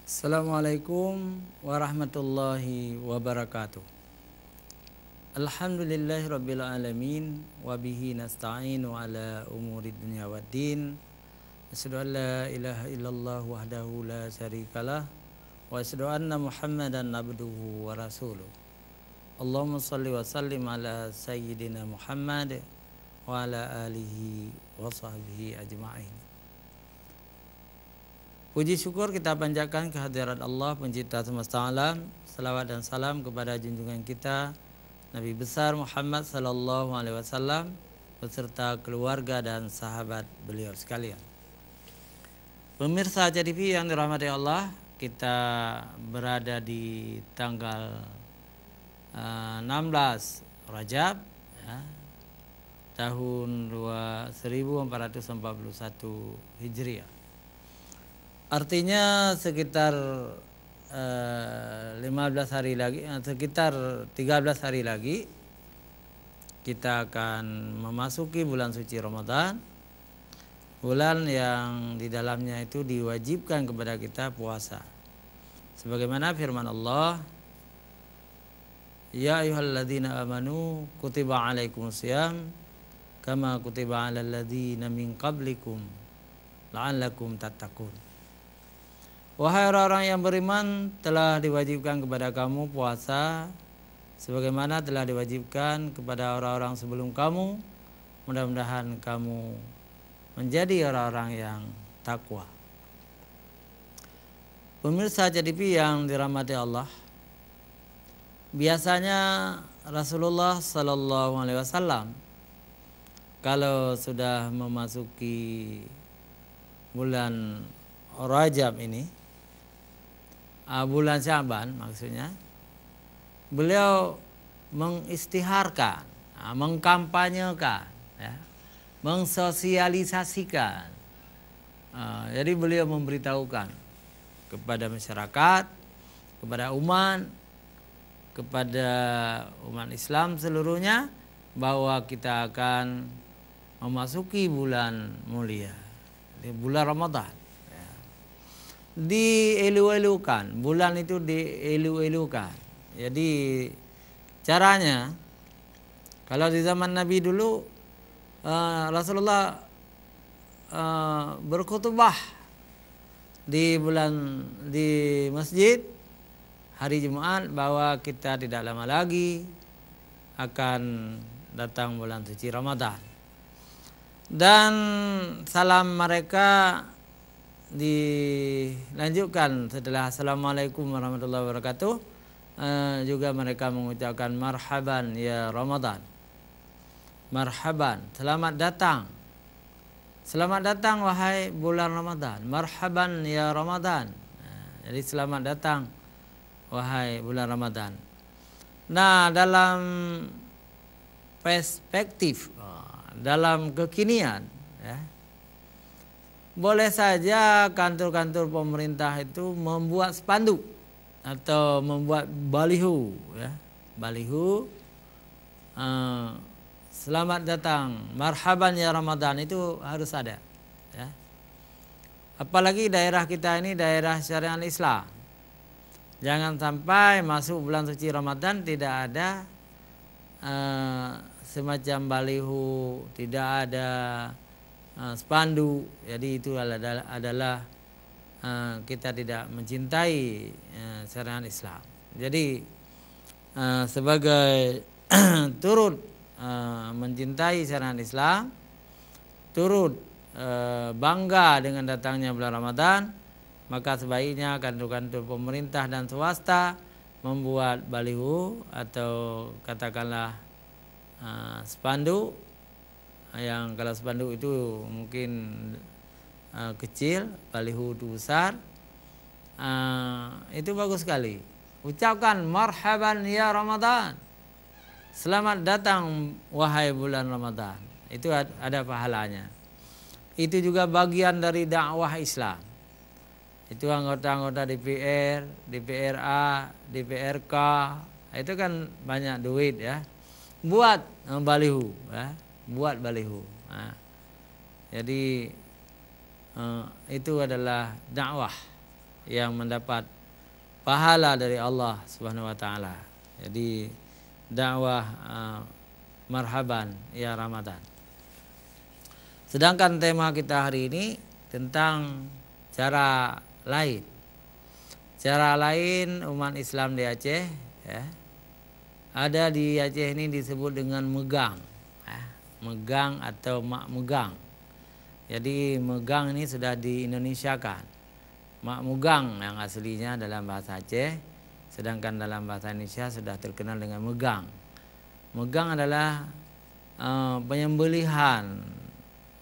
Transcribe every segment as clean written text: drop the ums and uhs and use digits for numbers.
Assalamualaikum warahmatullahi wabarakatuh. Alhamdulillahirabbil alamin wa bihi nasta'inu ala umuri dunya waddin. Asyhadu an la ilaha illallah wahdahu la syarikalah wa asyhadu anna Muhammadan abduhu wa rasuluh. Allahumma shalli wa sallim ala sayyidina Muhammad wa ala alihi wa sahbihi ajma'in. Puji syukur kita panjatkan kehadirat Allah pencipta semesta alam. Salawat dan salam kepada junjungan kita Nabi besar Muhammad sallallahu alaihi wasallam beserta keluarga dan sahabat beliau sekalian. Pemirsa TV yang dirahmati Allah, kita berada di tanggal 16 Rajab ya, tahun 1441 Hijriah. Artinya sekitar 15 hari lagi, sekitar 13 hari lagi kita akan memasuki bulan suci Ramadan. Bulan yang di dalamnya itu diwajibkan kepada kita puasa. Sebagaimana firman Allah, ya ayyuhalladzina amanu kutiba alaikumusiyam kama kutiba alal ladzina min qablikum la'allakum tattaqun. Wahai orang-orang yang beriman, telah diwajibkan kepada kamu puasa sebagaimana telah diwajibkan kepada orang-orang sebelum kamu. Mudah-mudahan kamu menjadi orang-orang yang takwa. Pemirsa TV yang dirahmati Allah, biasanya Rasulullah Sallallahu Alaihi Wasallam kalau sudah memasuki bulan Rajab ini, bulan Syaban maksudnya, beliau mengistiharkan, mengkampanyekan, ya, mensosialisasikan. Jadi beliau memberitahukan kepada masyarakat, kepada umat Islam seluruhnya bahwa kita akan memasuki bulan mulia, bulan Ramadan. Dielu-elukan, bulan itu dielu-elukan. Jadi caranya, kalau di zaman Nabi dulu Rasulullah berkhutbah di masjid hari Jumat bahwa kita tidak lama lagi akan datang bulan suci Ramadan. Dan salam mereka dilanjutkan setelah Assalamualaikum warahmatullahi wabarakatuh. Juga mereka mengucapkan marhaban ya Ramadan, marhaban, selamat datang, selamat datang wahai bulan Ramadan, marhaban ya Ramadan. Jadi selamat datang wahai bulan Ramadan. Nah, dalam perspektif, dalam kekinian, ya, boleh saja kantor-kantor pemerintah itu membuat spanduk atau membuat baliho, ya, baliho selamat datang, marhaban ya Ramadan, itu harus ada, ya. Apalagi daerah kita ini daerah syariat Islam. Jangan sampai masuk bulan suci Ramadan tidak ada semacam baliho, tidak ada spanduk. Jadi itu adalah kita tidak mencintai syariat Islam. Jadi sebagai turut mencintai syariat Islam, turut bangga dengan datangnya bulan Ramadan, maka sebaiknya kantor-kantor pemerintah dan swasta membuat baliho atau katakanlah spanduk. Yang kalau spanduk itu mungkin kecil, baliho itu besar, itu bagus sekali. Ucapkan marhaban ya Ramadan, selamat datang wahai bulan Ramadan. Itu ada pahalanya. Itu juga bagian dari dakwah Islam. Itu anggota-anggota DPR, DPRA, DPRK, itu kan banyak duit, ya. Buat baliho, ya. Buat baliho. Jadi itu adalah dakwah, yang mendapat pahala dari Allah Subhanahu wa taala. Jadi dakwah marhaban ya Ramadan. Sedangkan tema kita hari ini tentang cara lain. Cara lain umat Islam di Aceh ya. Ada di Aceh ini disebut dengan megang. Megang atau mak megang. Jadi megang ini sudah di-Indonesiakan. Mak megang yang aslinya dalam bahasa Aceh, sedangkan dalam bahasa Indonesia sudah terkenal dengan megang. Megang adalah penyembelihan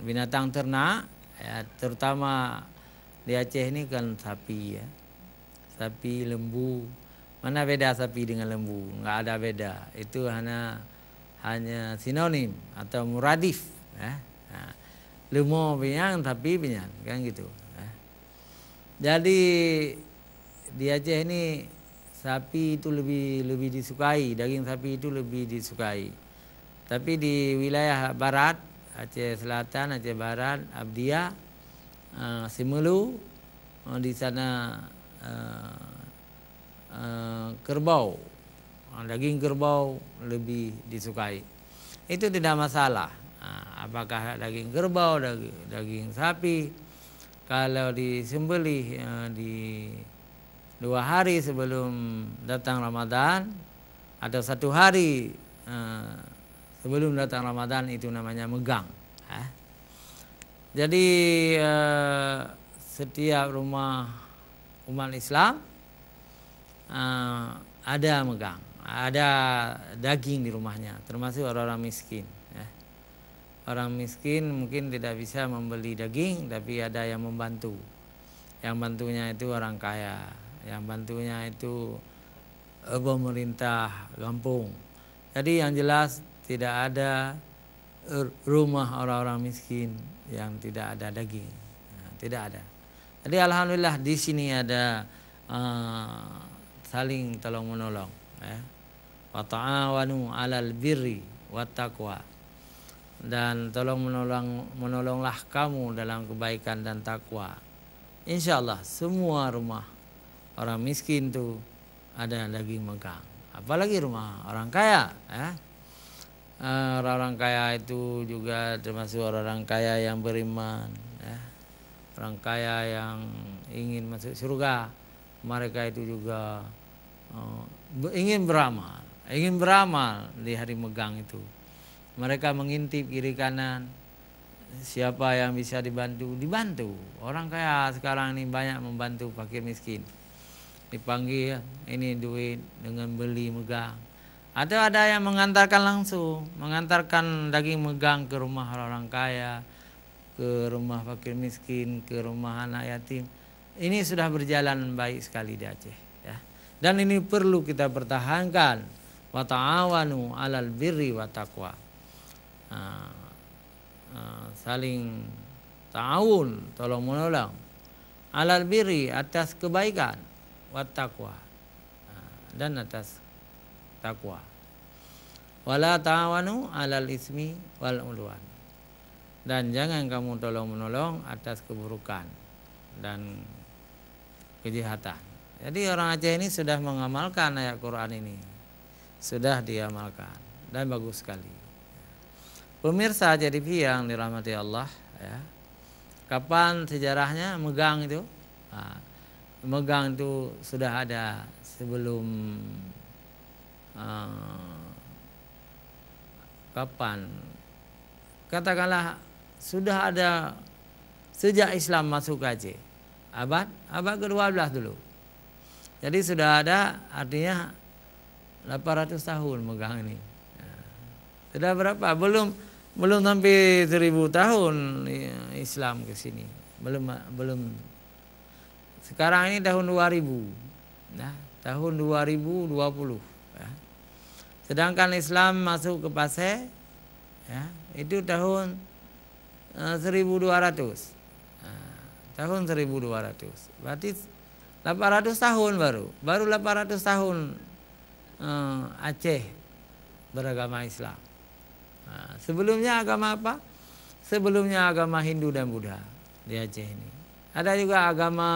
binatang ternak, ya, terutama di Aceh ini kan sapi ya, sapi, lembu. Mana beda sapi dengan lembu? Nggak ada beda. Itu hanya sinonim atau muradif. Ya. Nah, lembu pinyang, sapi pinyang, kan gitu. Ya. Jadi di Aceh ini sapi itu lebih disukai, daging sapi itu lebih disukai. Tapi di wilayah barat, Aceh Selatan, Aceh Barat, Abdia, Simelu, di sana kerbau, daging kerbau lebih disukai. Itu tidak masalah. Apakah daging kerbau, daging sapi, kalau disembelih di 2 hari sebelum datang Ramadan atau 1 hari sebelum datang Ramadan, itu namanya megang. Jadi setiap rumah umat Islam ada megang, ada daging di rumahnya, termasuk orang-orang miskin. Ya. Orang miskin mungkin tidak bisa membeli daging, tapi ada yang membantu. Yang bantunya itu orang kaya, yang bantunya itu pemerintah kampung. Jadi yang jelas tidak ada rumah orang-orang miskin yang tidak ada daging, tidak ada. Jadi alhamdulillah di sini ada saling tolong menolong. Wa ta'awanu 'alal birri wat taqwa. Dan menolonglah kamu dalam kebaikan dan takwa. Insyaallah semua rumah orang miskin itu ada daging megang. Apalagi rumah orang kaya. Orang-orang kaya itu juga termasuk orang-orang kaya yang beriman. Orang kaya yang ingin masuk surga. Mereka itu juga ingin beramal di hari megang itu. Mereka mengintip kiri kanan, siapa yang bisa dibantu. Orang kaya sekarang ini banyak membantu fakir miskin. Dipanggil, ini duit dengan beli megang. Atau ada yang mengantarkan langsung, mengantarkan daging megang ke rumah orang kaya, ke rumah fakir miskin, ke rumah anak yatim. Ini sudah berjalan baik sekali di Aceh. Ya. Dan ini perlu kita pertahankan. Wa ta'awanu 'alal birri wa taqwa. Saling ta'awun, tolong menolong. 'Alal birri, atas kebaikan, wa taqwa, dan atas takwa. Wala ta'awanu 'alal ismi wal 'udwan. Dan jangan kamu tolong menolong atas keburukan dan kejahatan. Jadi orang Aceh ini sudah mengamalkan ayat Quran ini. Sudah diamalkan dan bagus sekali. Pemirsa Aceh TV yang dirahmati Allah, ya. Kapan sejarahnya megang itu? Megang itu sudah ada sebelum kapan? Katakanlah sudah ada sejak Islam masuk ke Aceh. Abad ke-12 dulu. Jadi sudah ada, artinya 800 tahun megang ini. Sudah berapa? Belum sampai 1000 tahun Islam ke sini. Belum. Sekarang ini tahun 2000. Nah, tahun 2020, ya. Sedangkan Islam masuk ke Aceh, ya, itu tahun 1200. Tahun 1200. Berarti 800 tahun baru 800 tahun Aceh beragama Islam. Sebelumnya agama apa? Sebelumnya agama Hindu dan Buddha di Aceh ini. Ada juga agama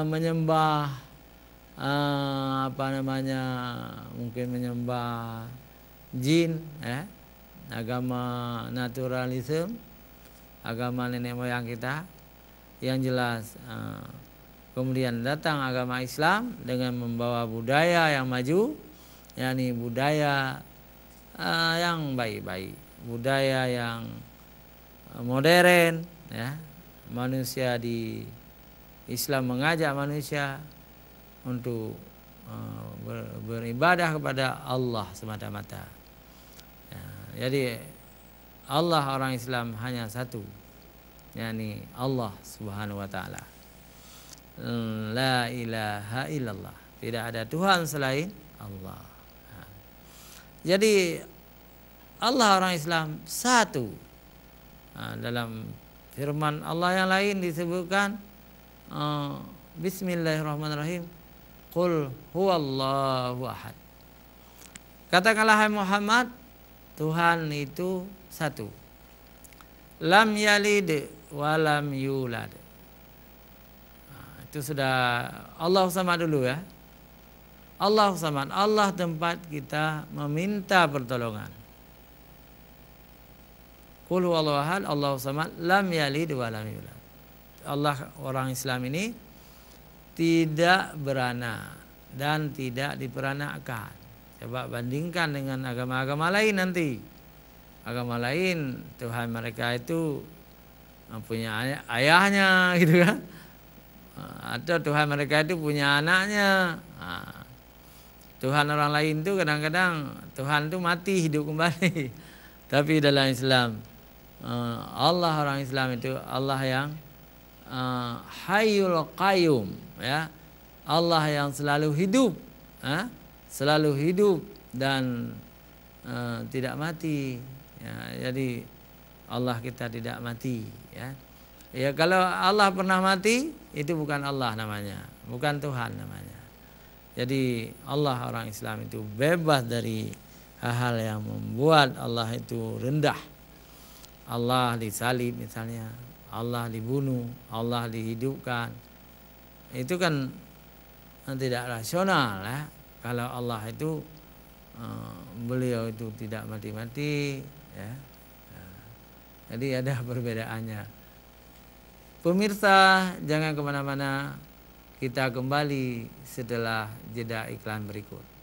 menyembah mungkin menyembah jin, agama naturalisme, agama nenek moyang kita. Yang jelas kemudian datang agama Islam dengan membawa budaya yang maju, yakni budaya yang baik-baik, budaya yang modern, ya. Manusia di Islam mengajak manusia untuk beribadah kepada Allah semata-mata. Ya, jadi Allah orang Islam hanya satu, yakni Allah Subhanahu wa taala. La ilaha illallah. Tidak ada Tuhan selain Allah. Jadi Allah orang Islam satu. Dalam firman Allah yang lain disebutkan Bismillahirrahmanirrahim, Qul huwallahu ahad. Katakanlah hai Muhammad, Tuhan itu satu. Lam yalid wa lam yulad. Itu sudah Allah samad dulu ya. Allah samad, Allah tempat kita meminta pertolongan. Qul huwallahu ahad, Allahu samad, lam yalid wa lam yulad. Allah orang Islam ini tidak beranak dan tidak diperanakkan. Coba bandingkan dengan agama-agama lain nanti. Agama lain Tuhan mereka itu punya ayahnya gitu kan. Atau Tuhan mereka itu punya anaknya. Tuhan orang lain itu kadang-kadang Tuhan itu mati hidup kembali. Tapi dalam Islam Allah orang Islam itu Allah yang Hayyul Qayyum, ya. Allah yang selalu hidup, selalu hidup dan tidak mati, ya. Jadi Allah kita tidak mati, ya. Ya kalau Allah pernah mati itu bukan Allah namanya, bukan Tuhan namanya. Jadi Allah orang Islam itu bebas dari hal-hal yang membuat Allah itu rendah. Allah disalib misalnya, Allah dibunuh, Allah dihidupkan. Itu kan tidak rasional, ya. Kalau Allah itu beliau itu tidak mati-mati, ya. Jadi ada perbedaannya. Pemirsa, jangan kemana-mana. Kita kembali setelah jeda iklan berikut.